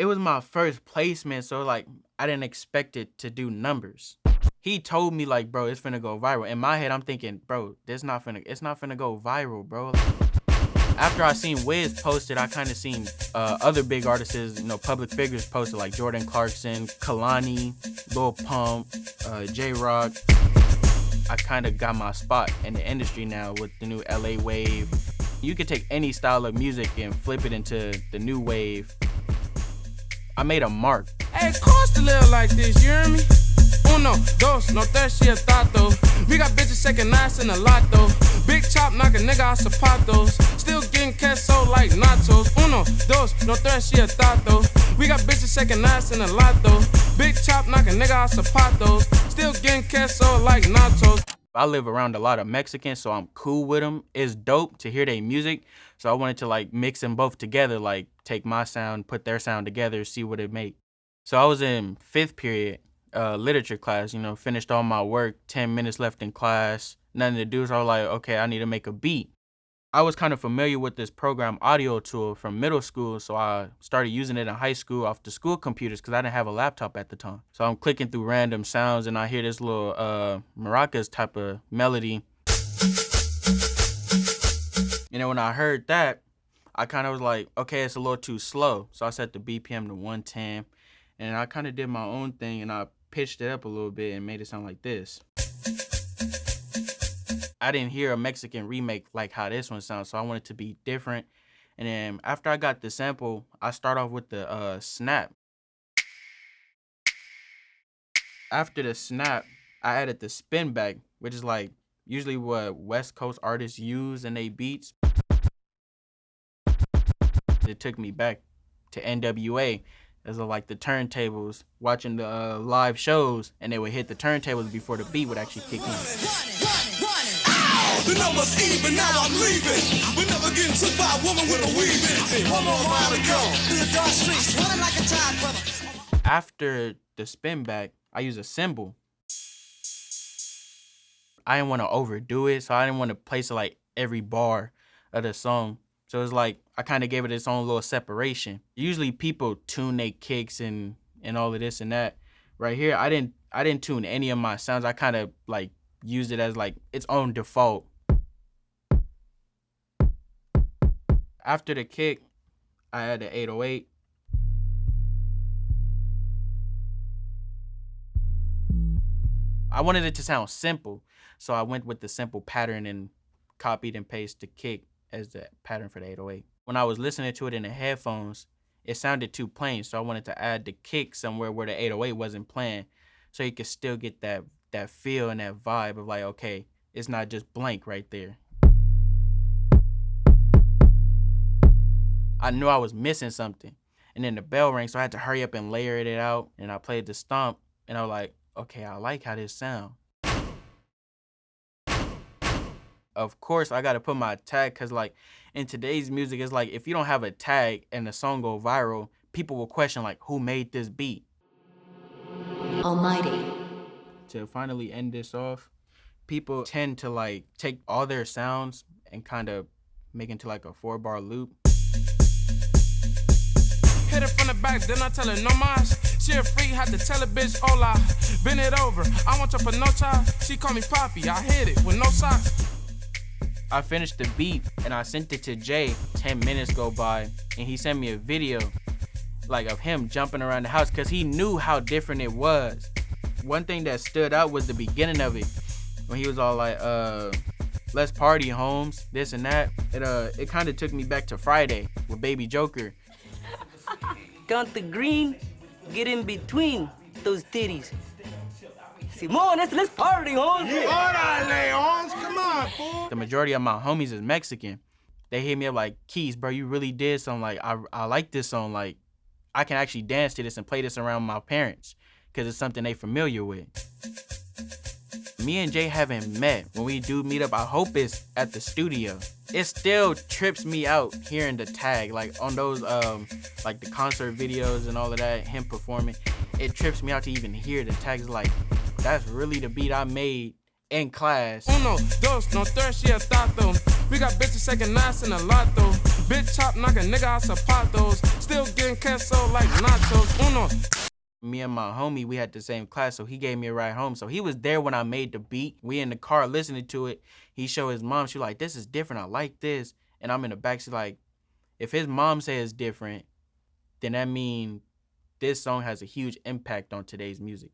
It was my first placement, so like I didn't expect it to do numbers. He told me like, bro, it's finna go viral. In my head, I'm thinking, bro, it's not finna go viral, bro. After I seen Wiz posted, I kind of seen other big artists, you know, public figures posted like Jordan Clarkson, Kalani, Lil Pump, J-Rock. I kind of got my spot in the industry now with the new LA wave. You could take any style of music and flip it into the new wave. I made a mark. Hey, it costs to live like this, you hear me? Uno, dos, no tres, y tato. We got bitches shaking ass in a lot though. Big chop knock a nigga out zapatos. Still getting queso like nachos. Uno, dos, no tres, y tato. We got bitches shaking ass in a lot though. Big chop knock a nigga out zapatos. Still getting queso like nachos. I live around a lot of Mexicans, so I'm cool with them. It's dope to hear their music, so I wanted to like mix them both together, like take my sound, put their sound together, see what it make. So I was in 5th period, literature class, you know, finished all my work, 10 minutes left in class, nothing to do, so I was like, okay, I need to make a beat. I was kind of familiar with this program Audio Tool from middle school, so I started using it in high school off the school computers because I didn't have a laptop at the time. So I'm clicking through random sounds and I hear this little maracas type of melody. And then when I heard that, I kind of was like, okay, it's a little too slow. So I set the BPM to 110 and I kind of did my own thing and I pitched it up a little bit and made it sound like this. I didn't hear a Mexican remake like how this one sounds, so I wanted to be different. And then after I got the sample, I start off with the snap. After the snap, I added the spin back, which is like usually what West Coast artists use in their beats. It took me back to NWA. As like the turntables, watching the live shows, and they would hit the turntables before the beat would actually kick in. The number's even, now I'm leaving. We're never getting took by a woman with a weaving. One more mile to go through the dark streets, running like a tide brother. After the spin back, I use a cymbal. I didn't want to overdo it, so I didn't want to place it like every bar of the song. So it's like I kind of gave it its own little separation. Usually people tune their kicks and all of this and that. Right here, I didn't tune any of my sounds. I kind of like used it as like its own default. After the kick, I had the 808. I wanted it to sound simple, so I went with the simple pattern and copied and pasted the kick as the pattern for the 808. When I was listening to it in the headphones, it sounded too plain, so I wanted to add the kick somewhere where the 808 wasn't playing, so you could still get that feel and that vibe of like, okay, it's not just blank right there. I knew I was missing something, and then the bell rang, so I had to hurry up and layer it out, and I played the stomp, and I was like, okay, I like how this sounds. Of course, I gotta put my tag, cause like in today's music, it's like if you don't have a tag and the song go viral, people will question like, who made this beat? Almighty. To finally end this off, people tend to like take all their sounds and kind of make into like a 4-bar loop. Hit it from the back, then I tell her no mas. She a freak, had to tell a bitch hola. Bend it over, I want your panocha. She call me Poppy, I hit it with no socks. I finished the beat and I sent it to Jay. 10 minutes go by and he sent me a video like of him jumping around the house because he knew how different it was. One thing that stood out was the beginning of it when he was all like, let's party, Holmes, this and that. It kind of took me back to Friday with Baby Joker. Count the green, get in between those titties. Simon, let's party, Holmes. Yeah. Orale, Holmes, come on, fool. The majority of my homies is Mexican. They hit me up like, Quise, bro, you really did something. Like, I like this song. Like, I can actually dance to this and play this around my parents because it's something they familiar with. Me and Jay haven't met. When we do meet up, I hope it's at the studio. It still trips me out hearing the tag, like on those, like the concert videos and all of that, him performing. It trips me out to even hear the tags. Like, that's really the beat I made in class. Uno, dos, no tres, y tato. We got bitches shaking ass in a lot though. Big chop knock a nigga out zapatos. Still getting queso like nachos. Uno. Me and my homie, we had the same class, so he gave me a ride home. So he was there when I made the beat. We in the car listening to it. He showed his mom. She like, this is different. I like this. And I'm in the back. She like, if his mom says it's different, then that means this song has a huge impact on today's music.